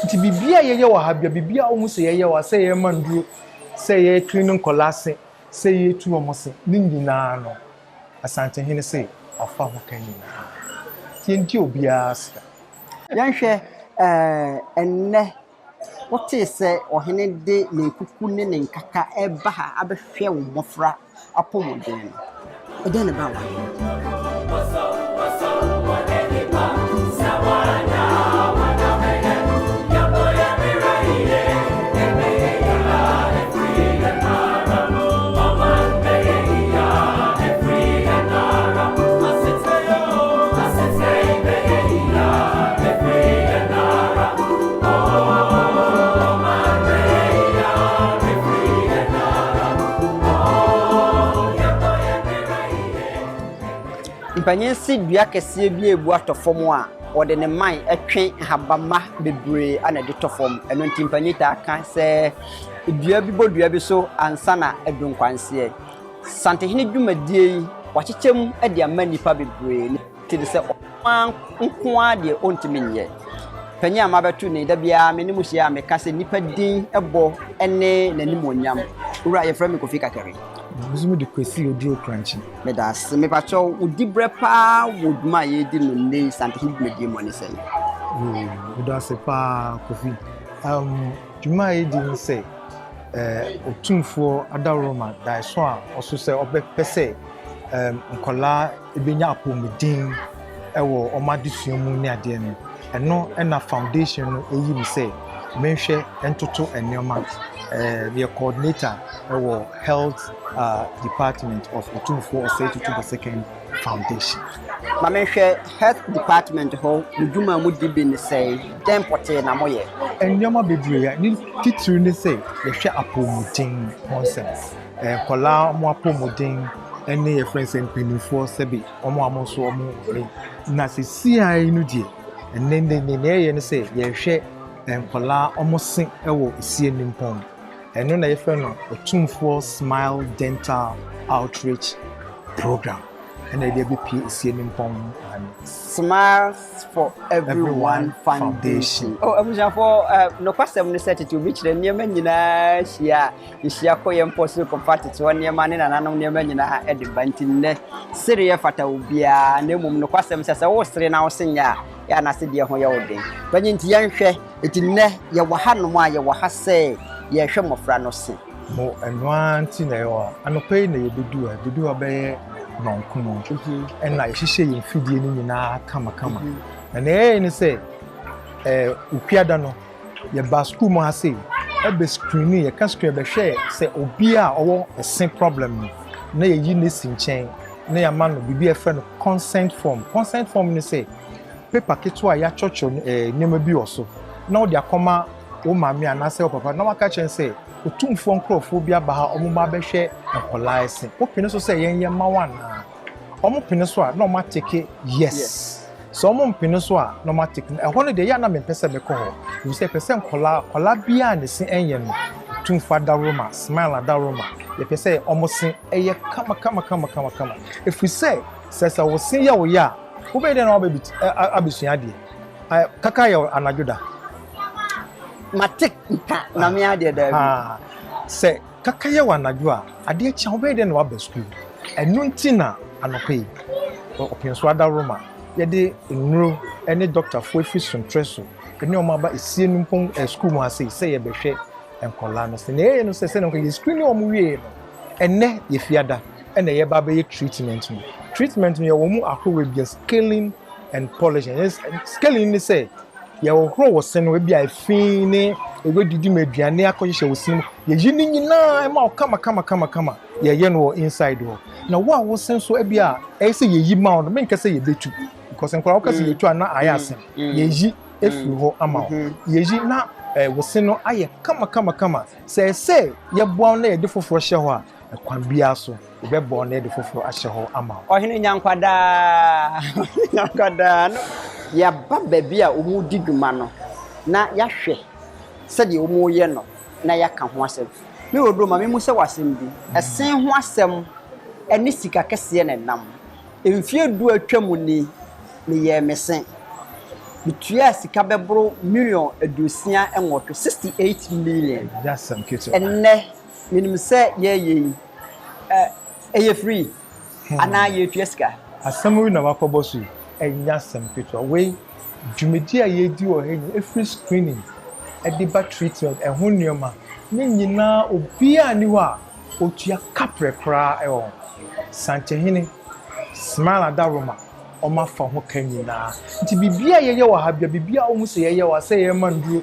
Nti bibia ye wa ha bibia omu se ye wa se ye manduro se ye cleaning kolase se ye tu omose ni nyina no asante hene se afa ho kan nyina tienti obia sta yanhwe enne wote se ohene de ne kuku ne ne nkaka eba ha abehwe wo mofra apomodwen ede ne ba wa Mpanyensi dua kese bi ebu atofom a ode ne man etwe habama bebre ana de tofom eno nti mpanyita aka se dua bi bodua bi so ansa na edunkwanse santehene dwumadie yi wachechem ade amanipa bebre ti de se man nkoa de ontiminye panyi amabetu ne da bia menimu hia meka se nipa din ebo ene nanimonyam ura ye frame Kofi Kakere Musumu de kwesi oduro crunchy. Me da se me pacho udi brepa woduma ye di no ne sante hidmedie mo ne say. Uda se pa Kofi. Juma ye di say otumfuo adaroma da so a oso se obepese nkola ebenya apomudin ewo omadesuamu ne ade no. Eno na foundation no eyi mi say menhwe entoto enema the coordinator our health department of OTUMFUO-SMILES second foundation. Mamenhwe health department ho muduma mudi bi ne say dem pote na moye enema bebre ni titiri ne say yehwe apomudin concepts kola mo apomudin ene ye friends and penifo sebi omo amonso omo na se CI no die enne ye ne say yehwe kola omosin ewo esie nimpon eno na yefe no OTUMFUO-SMILES Dental Outreach program and they be esie nimpon Smiles for Everyone Foundation. Oh abuja for no kwasem ne set to reach the niema nyina hia koye mposo compatible one niema ne nanom niema nyina e de bantin ne sere fata obia na mum no kwasem sese wo sere na wo senya ya na se de ho ye woden banyinti yanhwe etinne ye wahanom a ye wahase ye hwe mofra no se mo enwanti na yo anopai na ye bedu abaye nonkuno and na hihye ye fidie ni nyina kama na ne say upiada no ye ba school mo ase e be screen ye ka screen be hwe say obi a owo esen problem na ye yi ne sinchen na ya ma no bibi e fe no consent form ni say paper keto a ya chocho nyema bi oso na o de akoma o mami anase o papa na waka chen say otumfuo nkrofo bi aba ha omo ma be hwe nkola ese o pine so say yen ma wana omo pine so a na omo take yes so omo pine so a na omo take e hono de ya na me pese me ko ho we say pese nkola bia ne se enye no tumfa daroma smile daroma ye pese omo se eye kama if we say sesa wo se ya wo ya wo be de na oba bit abesua de kaka ya anajoda matik nka na me ade da bi se kaka ya wanajo a ade acha wo be de na wa ba school enu ntina anopai opinso adaroma ye de nnuro ene doctor fofi suntreso ene omaba esie numpon school mu ase se ye behwe enkola no se na ye no se no ye screen o mu wie no ene ye fiada ene ye ba be treatment ye wo mu akwa bi scaling and polishing yes scaling ni say ye wo hro wo se no we bi afin ni e go didi maduane akohye wo sim ye yi ni nyina e ma kama ye no inside wo na wo sen so e bia e say ye yi ma no me nka say ye betu because nkora wo ka say ye tu ana ayase ye yi efi ho ama ye yi na wo sen no aye kama say ye bo na ye de foforo hye ho a kwan bia so e be bo na ye de foforo ahye ho ama ohene nyankwada no ya baba bia omu diduma no na ya hwe sede omu ye no na ya ka ho asem me odo ma me mu se wasem bi esen ho asem eni sika kese na nam emfie du atwam ni ye mesen Bitua sika bebro million edusia enwoto 68 million. Just some kids. Enne minimum say ye free. Ana ye tueska. Asamu na wakobosu enya some kids. We dwumedi a yedi o he every screening ediba treatment ehun nioma ne nyina obi ani ho a otua kapre kra e o sanchehini smile adaroma oma fa ho kanyina nti bibia yeye wa ha bibia o mu se yeye wa se ye manduro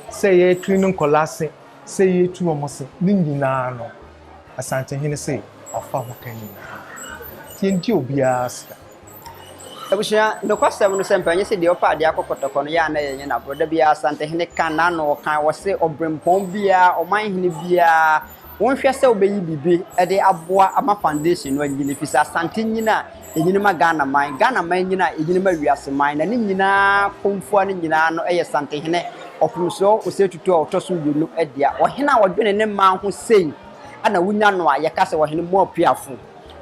se ye cleaning kolase se ye tu omose ne nyina no asanchehini se afa ho kanyina ti obi asta Ebushia no kwasem no sempanye se de opa de akokotoko no ya na yenye na broda bia asante hene kan na no kan wo se obrempon bia oman hene bia wonhwe se obeyi bibi e de aboa ama foundation no anyine fisa asante nyina enyine ma Ghana man nyina enyine ma wiase man na nyina komfua ne nyina no eye sante hene opumso ose tutu a otoso yulu e dia ohena wodwene ne man ho sei ana wunya no a yekase wohene mo apiafo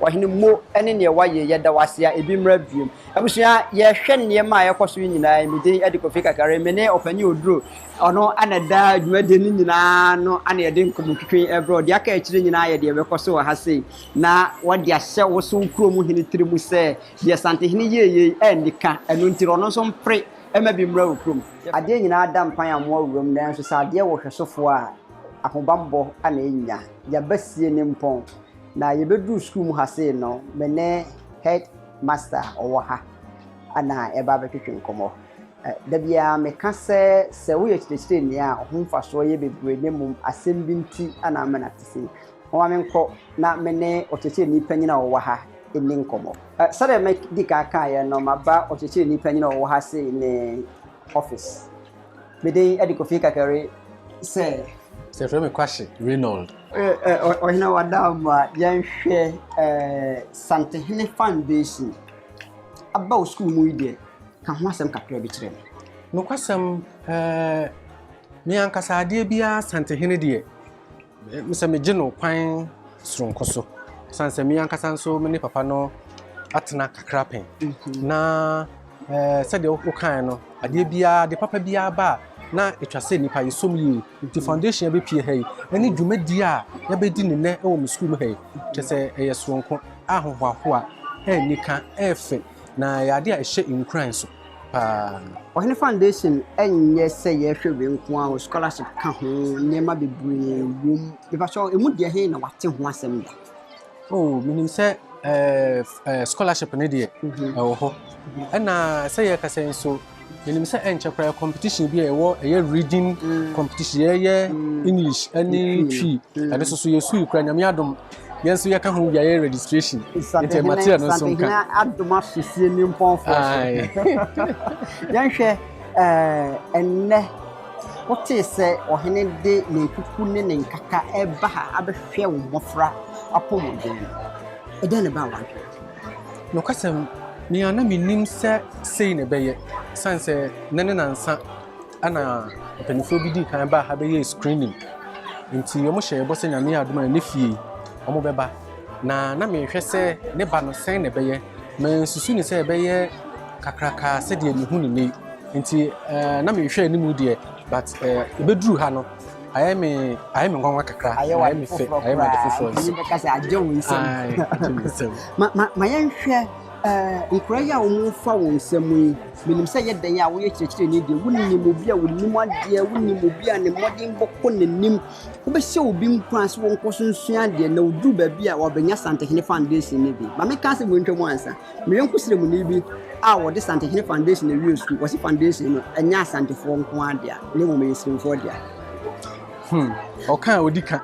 wahene mo ene ne waye yeda wasia ebi mra biom abusua ye hwe ne ma yekoso nyina emide edikofi kakare mene opani oduro ono anada adwumade ni nyina no ana yede nkomotwetwe ebro de aka akire nyina ye de bekoso wa hase na wode ahye wo so nkuro mu hene tiri mu se de sante hene yeye endika eno ntiro no so mpre ema bi mra okrom ade nyina adam pan amo awurom dan so sa ade wo hwesofo a ahobambo ana enya ya basie ne mpon na yebedu school mu hase no mene head master owa ana eba betwetwe nkomo da bia meka se wo yechichire ni a ohumfa so ye bebre ne mum asem binti ana amana tisi o amenko na mene ocheche ni panyina owa ha eni nkomo sare me dika kan ye no maba ocheche ni panyina owa ha se ne office mede edikofi kakare se frame kwashi Reynold ohina wadama yanhwe Sante Hene Foundation aba school mu ide ka ho asem kakra bi kire no kwasem me ankasa ade bia Sante Hene de mse me gino kwan sronkoso sanse me ankasa nso me ne papa no atena kakra pen na se de okan no ade bia de papa bia ba na etwase nipa yesom yi the foundation be pie hai ani dwumadi a ya bedi ne ne e wo school hai kyese eye sonko ahohoaho a nika efe na yade a ehye inkran so pa ohene foundation enye se ye hwewe nko a scholarship ka ho nema bebre wom be so emu de he na wate ho asem da minim se scholarship ne de wo ho na se ye ka se so minim se enchekra competition bi ewo reading competition ye English any tree and so yesu ikra nyame adom yenso ye ka ho ya registration into material no so nka adom afisie ni mponfo yanhwe enne wote se ohene de ne kuku ne nkaka eba ha abehwe wo mofra apomodin eden ne ba wanhwe no kasem ni ana minim se sei ne beye sanse nene nansa ana penifo bi di kan ba ha beye screening nti yo mo hye bo se nyame adoma ne fie omo beba na me hwe se ne ba no sen ne beye me susu ni se beye kakraka se de ni hu ni nti na me hwe ni mu de but ebeduru ha no I am ngwa kakra I am fe I am the full ni be ka se ajewu nsem ma yanhwe ikraya umufa wonsemu minim se yedan ya wo yekyekire ni de wunnim obi a wunnim ade wunnim obi a ne modern bokko nenim wo be hye obi nkwan se wonko sunsun ade na odu ba bi a wo benya Sante Hene Foundation ni bi ma me ka se wontwemu ansa me yenkusire mu ni bi a wo de Sante Hene Foundation na wi school wo se foundation no enya asantefo nko ade a ne mo me yesirifo ade a okan odika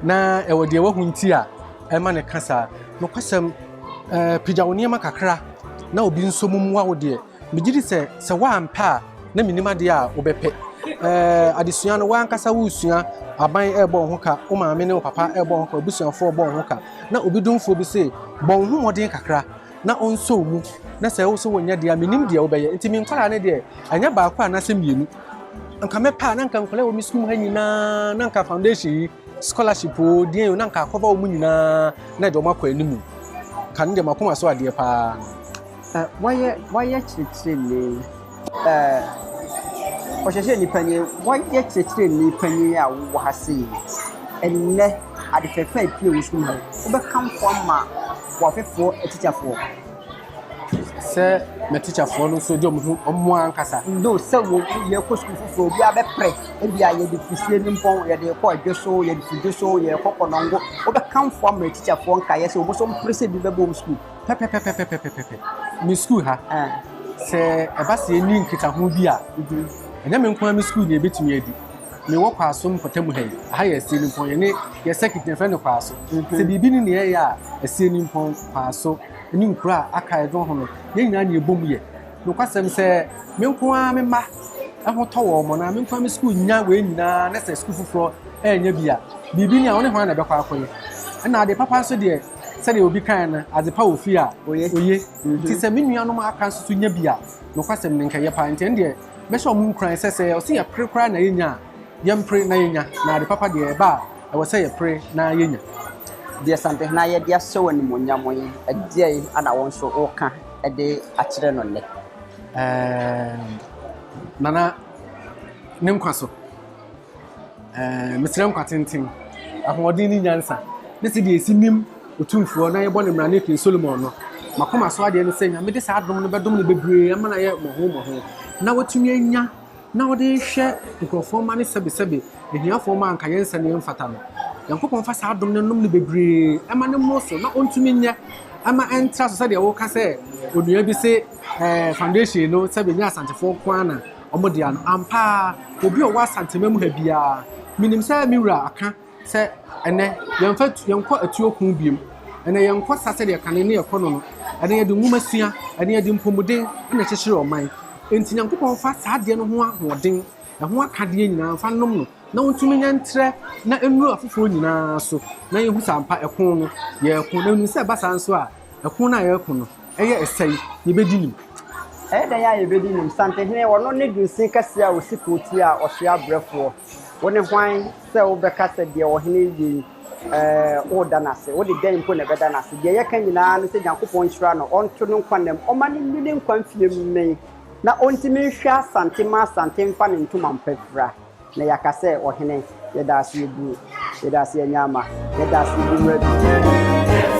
na e wo de wo hunti a e ma ne kasa no kwasem pijawoniema kakra na obi nso mumwa wo de migiri se wa ampa na minima de a obepe adesua no wa ankasa wo usua aban ebo ho ka o maame ne o papa ebo ho ka obusuafo ebo ho ka na obi domfo bi se bon hu modern kakra na onso mu na se wo so wonya de a minim de obeye nti min kwara ne de anya ba akwa na se mienu nka mepa na nka nkole wo mi school ha nyina na nka foundation scholarship o de na nka akova wo mu nyina na de o makwa animu kan de makoma so ade pa why chichile ɔhyehyɛ nipa ni wɔyɛ kyerɛkyerɛ nipa ni a wɔ ha sei ɛnnɛ ade fɛfɛ pie wɔ sukuu hɔ wobɛkamfo ama wɔafefoɔ atikyafoɔ sɛ me teacherfoɔ no nso de ɔmo ankasa ndo sɛ wɔ yɛkɔ sukuu foforɔ obi abɛprɛ ebi a yɛde fisie ne mpɔn yɛde kɔ adwo so yɛde fidwo so yɛkɔ kɔnɔngo wobɛkamfo ama atikyafoɔ nkaeɛ sɛ wɔbɛsɔ mpere sɛ bi bɛbɔ wɔn sukuu pɛpɛpɛpɛpɛpɛpɛ me sukuu ha sɛ ɛba sɛ ɛni nkitaho bi a ɛnyɛ me nko a me sukuu ne ɛbɛtumi adi mewɔ kwaaso mpɔtamu ha yi aha yɛ asie nimpɔn yɛne yɛsɛ kitɛfɛ ne kwaaso sɛ biribi ne neɛyɛ a asie nimpɔn kwaaso ne nkuro a aka ɛdɔn ho no yɛn nyinaa ne ɛbom yɛ nokwasɛm sɛ me nko a me mma ɛho tɔ wɔ ɔmɔ na me nko a me sukuu nya wei nyinaa na sɛ sukuu foforɔ ɛnyɛ bi a biribi ne a wɔne hwan na ɛbɛkɔ akɔyɛ ɛna ade papa nso deɛ sɛdeɛ obi kan no ade pa wɔ fie a oye nti sɛ me nuanom aka nso so nya bi a nokwasɛm ne nkɛyɛ pa nti ɛndeɛ mɛhyɛ ɔmo nkuran sɛ ɔse yɛpere koraa na yɛnya a yɛmpere na yɛnya na ade papa deɛ ɛba a ɛwɔ sɛ yɛpere na yɛnya deɛ sante na yɛde ahyɛ wɔ animonyam yi ɛdeɛ yi ana wɔn nso wɔka ɛde akyerɛ no nnɛ nana ne nkwa so mesrɛ nkwa tenten ahoɔden ne nyansa ne sɛ deɛ ɛsi nim otumfuo na yɛbɔ ne mmara ne King Solomon no makoma so adeɛ no sɛ nya mede saa adom no bɛdom no bebree ama na yɛ mmɔho na watumi anya na wɔde hwɛ nkurɔfoɔ ma ne sɛbesɛbe ahiafoɔ ma anka yɛn nsɛ ne mfata no yankopɔn fa saa adom no nom no bebree ama ne mmɔ so na ɔntumi nyɛ ama ɛntra so sɛdeɛ wɔka sɛ onua bi se foundation no sɛ bɛnya asantefoɔ ko ana ɔmo de ano ampa obi a ɔwɔ asantema mu ha biara minim sɛ miwura aka sɛ ɛnɛ yɛnkɔ atuo ko biem ɛnɛ yɛnkɔ sa sɛdeɛ kane ne yɛkɔ no no ɛnɛ yɛde nwoma sua ɛnɛ yɛde mpɔmuden na kyekyere ɔman enti nyankopɔn fa saa adeɛ no ho ahoɔden ɛho akadeɛ nyinaa fa nom no na wɔntumi nya ntrɛ na nnuro afoforɔ nyinaa so na yɛhu sɛ ampa ɛko no yɛko na nim sɛ ɛba saa nso a ɛko no a yɛko no ɛyɛ ɛsɛe yɛbɛdi nim ɛyɛ dɛn a yɛbɛdi nim santehene wɔno ne dunsin kɛseɛ a ɔsi kooti a ɔhwɛ abrɛfoɔ wo ne hwan sɛ wobɛka sɛ deɛ ɔhene yi woda no ase wode dɛn mpo na ɛbɛda no ase deɛ yɛka nyinaa no sɛ nyankopɔn nhyira no ɔnto no nkwa nam ɔma ne nni ne nkwa mfie mmɛn na ɔntumi nhwɛ asante ma asante mfa ne ntoma mpɛfra na yɛaka sɛ ɔhene yɛda ase yɛdu yɛda ase yɛnyama yɛda ase yɛdu